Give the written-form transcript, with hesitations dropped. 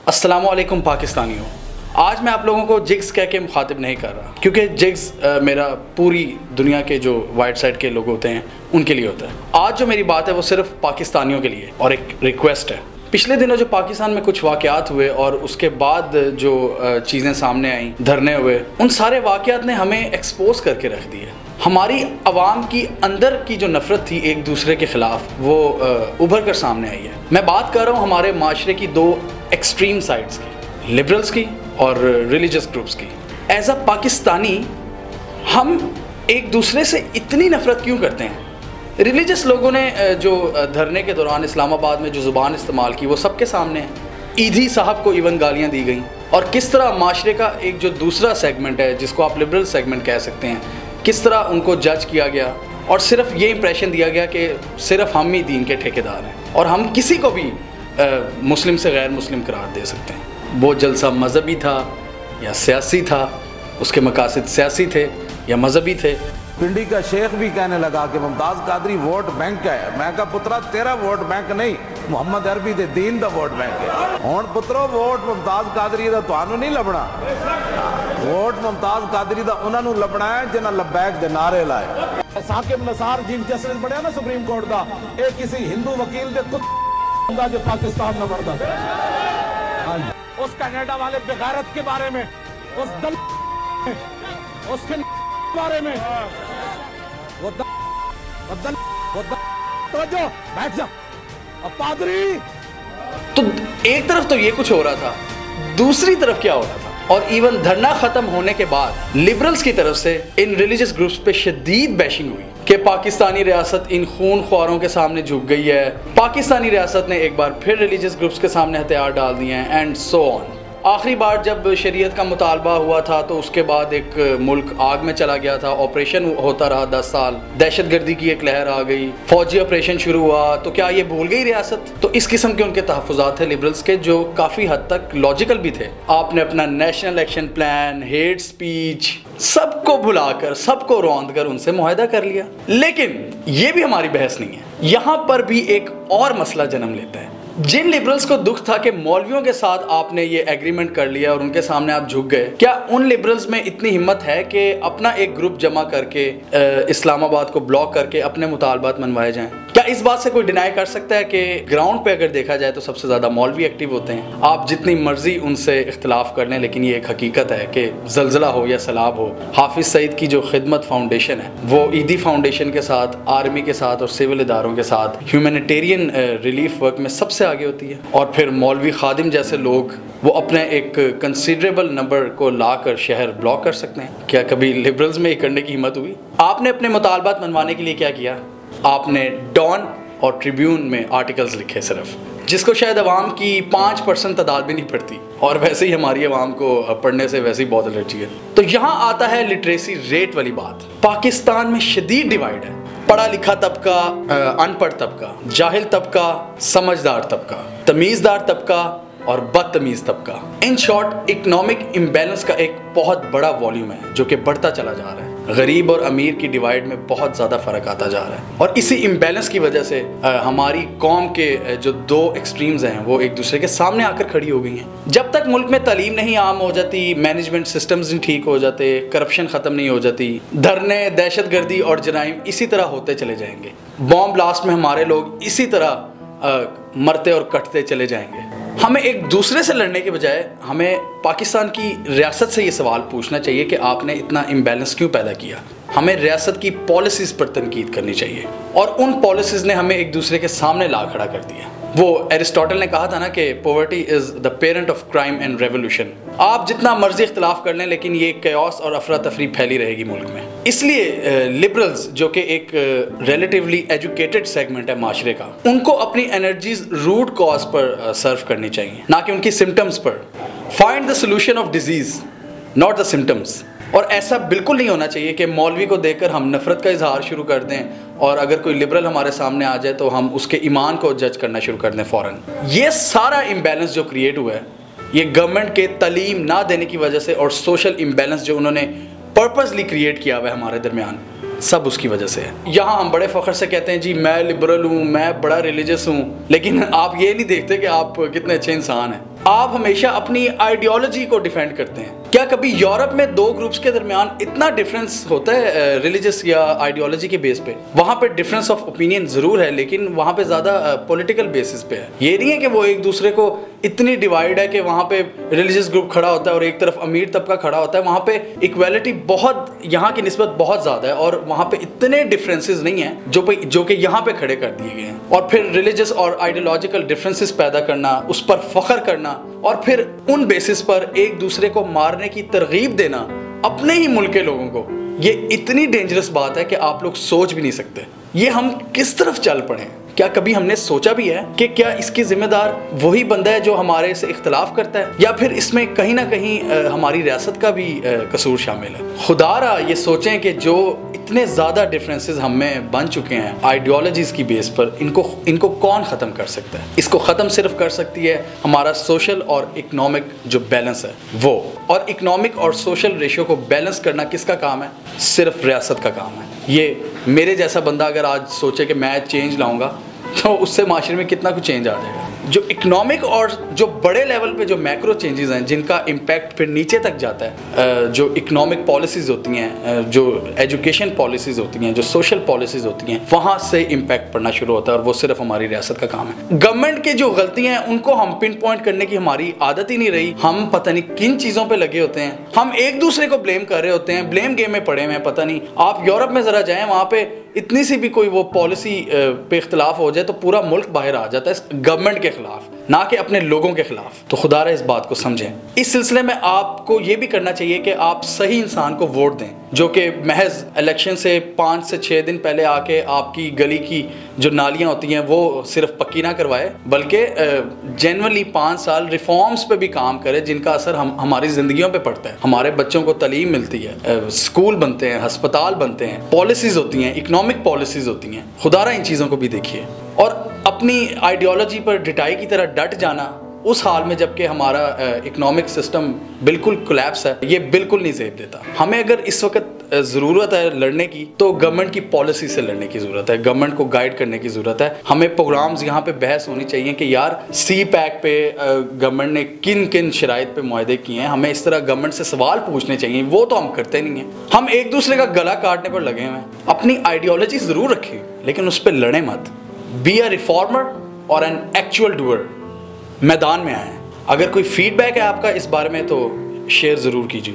अस्सलामुअलैकुम पाकिस्तानियों। आज मैं आप लोगों को जिग्स कह के मुखातिब नहीं कर रहा, क्योंकि जिग्स मेरा पूरी दुनिया के जो वाइट साइड के लोग होते हैं उनके लिए होता है। आज जो मेरी बात है वो सिर्फ पाकिस्तानियों के लिए और एक रिक्वेस्ट है। पिछले दिनों जो पाकिस्तान में कुछ वाक़यात हुए और उसके बाद जो चीज़ें सामने आई, धरने हुए, उन सारे वाक़यात ने हमें एक्सपोज करके रख दिया। हमारी आवाम की अंदर की जो नफ़रत थी एक दूसरे के ख़िलाफ़, वो उभर कर सामने आई है। मैं बात कर रहा हूँ हमारे माशरे की दो एक्सट्रीम साइड्स की, लिबरल्स की और रिलीजियस ग्रुप्स की। एज अ पाकिस्तानी हम एक दूसरे से इतनी नफ़रत क्यों करते हैं? रिलीजियस लोगों ने जो धरने के दौरान इस्लामाबाद में जो ज़ुबान इस्तेमाल की वो सबके सामने है। ईदी साहब को इवन गालियाँ दी गई, और किस तरह माशरे का एक जो दूसरा सेगमेंट है जिसको आप लिबरल सेगमेंट कह सकते हैं, किस तरह उनको जज किया गया और सिर्फ ये इंप्रेशन दिया गया कि सिर्फ हम ही दीन के ठेकेदार हैं और हम किसी को भी मुस्लिम से गैर मुस्लिम करार दे सकते हैं। वो जलसा मजहबी था या सियासी था, उसके मकासद सियासी थे या मजहबी थे। पिंडी का शेख भी कहने लगा कि मुमताज़ कादरी वोट बैंक है। मैं कहा पुत्रा तेरा वोट बैंक नहीं, मुहम्मद अरबी दे दीन दा वोट बैंक है। हुण पुत्रो वोट मुमताज़ कादरी दा तुहानू नहीं लभना, वोट मुमताज़ कादरी दा उन्हां नू लभना है जिन्हां लब्बैक दे नारे लाए। साकिब नसार चीफ जस्टिस बनिया ना सुप्रीम कोर्ट दा, ये किसी हिंदू वकील दे कुत्ता जो पाकिस्तान में मरदा। उस कनाडा वाले बेगैरत के बारे में, उसके बारे में बैठ जा पादरी। तो एक तरफ तो ये कुछ हो रहा था, दूसरी तरफ क्या हो रहा था? और इवन धरना खत्म होने के बाद लिबरल्स की तरफ से इन रिलीजियस ग्रुप्स पे शदीद बैशिंग हुई कि पाकिस्तानी रियासत इन खून ख्वारों के सामने झुक गई है, पाकिस्तानी रियासत ने एक बार फिर रिलीजियस ग्रुप्स के सामने हथियार डाल दिए हैं, एंड सो ऑन। आखिरी बार जब शरीयत का मुतालबा हुआ था तो उसके बाद एक मुल्क आग में चला गया था, ऑपरेशन होता रहा 10 साल, दहशतगर्दी की एक लहर आ गई, फौजी ऑपरेशन शुरू हुआ, तो क्या ये भूल गई रियासत? तो इस किस्म के उनके तहफ़्फ़ुज़ात थे लिबरल्स के, जो काफ़ी हद तक लॉजिकल भी थे। आपने अपना national action plan, hate speech, सबको भुलाकर, सबको रौंद कर उनसे मुआहदा कर लिया। लेकिन ये भी हमारी बहस नहीं है। यहाँ पर भी एक और मसला जन्म लेता है। जिन लिबरल्स को दुख था कि मौलवियों के साथ आपने ये एग्रीमेंट कर लिया और उनके सामने आप झुक गए, क्या उन लिबरल्स में इतनी हिम्मत है कि अपना एक ग्रुप जमा करके इस्लामाबाद को ब्लॉक करके अपने मुतालबात मनवाए जाएं? क्या इस बात से कोई डिनाई कर सकता है कि ग्राउंड पे अगर देखा जाए तो सबसे ज़्यादा मौलवी एक्टिव होते हैं? आप जितनी मर्जी उनसे इख्तलाफ कर लें, लेकिन ये एक हकीकत है कि ज़लज़ला हो या सैलाब हो, हाफिज़ सईद की जो खिदमत फाउंडेशन है वो ईदी फाउंडेशन के साथ, आर्मी के साथ और सिविल इदारों के साथ ह्यूमैनिटेरियन रिलीफ वर्क में सबसे आगे होती है। और फिर मौलवी खादिम जैसे लोग वो अपने एक कंसिडरेबल नंबर को लाकर शहर ब्लॉक कर सकते हैं। क्या कभी लिबरल्स में ये करने की हिम्मत हुई? आपने अपने मुतालबात मनवाने के लिए क्या किया? आपने डॉन और ट्रिब्यून में आर्टिकल्स लिखे सिर्फ, जिसको शायद अवाम की 5% तादाद भी नहीं पढ़ती, और वैसे ही हमारी अवाम को पढ़ने से वैसे ही बहुत एलर्जी है। तो यहाँ आता है लिटरेसी रेट वाली बात। पाकिस्तान में शदीद डिवाइड है, पढ़ा लिखा तबका, अनपढ़ तबका, जाहिल तबका, समझदार तबका, तमीज़दार तबका और बदतमीज़ तबका। इन शॉर्ट इकोनॉमिक इम्बैलेंस का एक बहुत बड़ा वॉल्यूम है जो कि बढ़ता चला जा रहा है। गरीब और अमीर की डिवाइड में बहुत ज़्यादा फ़र्क आता जा रहा है, और इसी इम्बैलेंस की वजह से हमारी कौम के जो दो एक्सट्रीम्स हैं वो एक दूसरे के सामने आकर खड़ी हो गई हैं। जब तक मुल्क में तालीम नहीं आम हो जाती, मैनेजमेंट सिस्टम्स नहीं ठीक हो जाते, करप्शन ख़त्म नहीं हो जाती, धरने, दहशतगर्दी और जराइम इसी तरह होते चले जाएंगे। बॉम्ब ब्लास्ट में हमारे लोग इसी तरह मरते और कटते चले जाएंगे। हमें एक दूसरे से लड़ने के बजाय हमें पाकिस्तान की रियासत से ये सवाल पूछना चाहिए कि आपने इतना इम्बैलेंस क्यों पैदा किया। हमें रियासत की पॉलिसीज़ पर तनकीद करनी चाहिए, और उन पॉलिसीज़ ने हमें एक दूसरे के सामने ला खड़ा कर दिया। वो एरिस्टोटल ने कहा था ना कि poverty is the parent of crime and revolution. आप जितना मर्जी इख्तलाफ कर लें, लेकिन ये कैओस और अफरा तफरी फैली रहेगी मुल्क में। इसलिए लिबरल्स, जो कि एक रिलेटिवली एजुकेटेड सेगमेंट है माशरे का, उनको अपनी एनर्जीज रूट कॉज पर सर्व करनी चाहिए, ना कि उनकी सिम्टम्स पर। Find the solution of disease, not the symptoms. और ऐसा बिल्कुल नहीं होना चाहिए कि मौलवी को देखकर हम नफ़रत का इजहार शुरू कर दें, और अगर कोई लिबरल हमारे सामने आ जाए तो हम उसके ईमान को जज करना शुरू कर दें फ़ौरन। ये सारा इम्बैलेंस जो क्रिएट हुआ है, ये गवर्नमेंट के तालीम ना देने की वजह से, और सोशल इम्बैलेंस जो उन्होंने पर्पसली क्रिएट किया हुआ है हमारे दरमियान, सब उसकी वजह से है। यहाँ हम बड़े फ़ख्र से कहते हैं जी मैं लिबरल हूँ, मैं बड़ा रिलीजियस हूँ, लेकिन आप ये नहीं देखते कि आप कितने अच्छे इंसान हैं। आप हमेशा अपनी आइडियोलॉजी को डिफेंड करते हैं। क्या कभी यूरोप में दो ग्रुप्स के दरमियान इतना डिफरेंस होता है रिलीजियस या आइडियोलॉजी के बेस पे? वहाँ पे डिफरेंस ऑफ ओपिनियन ज़रूर है, लेकिन वहाँ पे ज़्यादा पॉलिटिकल बेसिस पे है। ये नहीं है कि वो एक दूसरे को इतनी डिवाइड है कि वहाँ पे रिलीजियस ग्रुप खड़ा होता है और एक तरफ अमीर तबका खड़ा होता है। वहाँ पे इक्वालिटी बहुत यहाँ की निस्बत बहुत ज़्यादा है और वहाँ पे इतने डिफरेंसेस नहीं हैं जो कि यहाँ पे खड़े कर दिए गए हैं। और फिर रिलीजियस और आइडियोलॉजिकल डिफरेंसेस पैदा करना, उस पर फख्र करना और फिर उन बेसिस पर एक दूसरे को मारने की तरगीब देना अपने ही मुल्क के लोगों को, ये इतनी डेंजरस बात है कि आप लोग सोच भी नहीं सकते। ये हम किस तरफ चल पड़े? क्या कभी हमने सोचा भी है कि क्या इसके जिम्मेदार वही बंदा है जो हमारे से इख्तलाफ करता है, या फिर इसमें कहीं ना कहीं हमारी रियासत का भी कसूर शामिल है? खुदारा ये सोचें कि जो इतने ज़्यादा डिफरेंसेस हम में बन चुके हैं आइडियोलॉजीज़ की बेस पर, इनको कौन ख़त्म कर सकता है? इसको ख़त्म सिर्फ कर सकती है हमारा सोशल और इकनॉमिक जो बैलेंस है वो। और इकनॉमिक और सोशल रेशियो को बैलेंस करना किसका काम है? सिर्फ रियासत का काम है। ये मेरे जैसा बंदा अगर आज सोचे कि मैं चेंज लाऊंगा तो उससे माशरे में कितना कुछ चेंज आ जाएगा। जो इकनॉमिक और जो बड़े लेवल पे जो मैक्रो चेंजेस हैं जिनका इम्पैक्ट फिर नीचे तक जाता है, जो इकनॉमिक पॉलिसीज़ होती हैं, जो एजुकेशन पॉलिसीज़ होती हैं, जो सोशल पॉलिसीज़ होती हैं, वहाँ से इम्पैक्ट पड़ना शुरू होता है और वो सिर्फ हमारी रियासत का काम है। गवर्नमेंट की जो गलतियाँ हैं उनको हम पिन पॉइंट करने की हमारी आदत ही नहीं रही। हम पता नहीं किन चीज़ों पर लगे होते हैं, हम एक दूसरे को ब्लेम कर रहे होते हैं, ब्लेम गेम में पड़े हुए हैं। पता नहीं, आप यूरोप में ज़रा जाएँ, वहाँ पे इतनी सी भी कोई वो पॉलिसी पे इख्तलाफ हो जाए तो पूरा मुल्क बाहर आ जाता है गवर्नमेंट के खिलाफ, ना कि अपने लोगों के खिलाफ। तो खुदारा इस बात को समझें। इस सिलसिले में आपको ये भी करना चाहिए कि आप सही इंसान को वोट दें, जो कि महज इलेक्शन से 5 से 6 दिन पहले आके आपकी गली की जो नालियाँ होती हैं वो सिर्फ पक्की ना करवाए, बल्कि जेन्युइनली 5 साल रिफॉर्म्स पे भी काम करे जिनका असर हमारी ज़िंदगियों पे पड़ता है। हमारे बच्चों को तालीम मिलती है, स्कूल बनते हैं, हस्पताल बनते हैं, पॉलिसीज़ होती हैं, इकनॉमिक पॉलिसीज़ होती हैं। खुदारा इन चीज़ों को भी देखिए। और अपनी आइडियोलॉजी पर डिटाई की तरह डट जाना उस हाल में जबकि हमारा इकनॉमिक सिस्टम बिल्कुल कोलैप्स है, ये बिल्कुल नहीं ज़ेब देता। हमें अगर इस वक्त ज़रूरत है लड़ने की तो गवर्नमेंट की पॉलिसी से लड़ने की ज़रूरत है, गवर्नमेंट को गाइड करने की ज़रूरत है। हमें प्रोग्राम्स यहाँ पे बहस होनी चाहिए कि यार CPEC पे गवर्नमेंट ने किन किन शराइत पे मुआहदे किए हैं। हमें इस तरह गवर्नमेंट से सवाल पूछने चाहिए, वो तो हम करते नहीं हैं। हम एक दूसरे का गला काटने पर लगे हुए हैं। अपनी आइडियोलॉजी ज़रूर रखें लेकिन उस पर लड़े मत। बी अ रिफॉर्मर और एन एक्चुअल डूअर। मैदान में आए। अगर कोई फीडबैक है आपका इस बारे में तो शेयर ज़रूर कीजिए।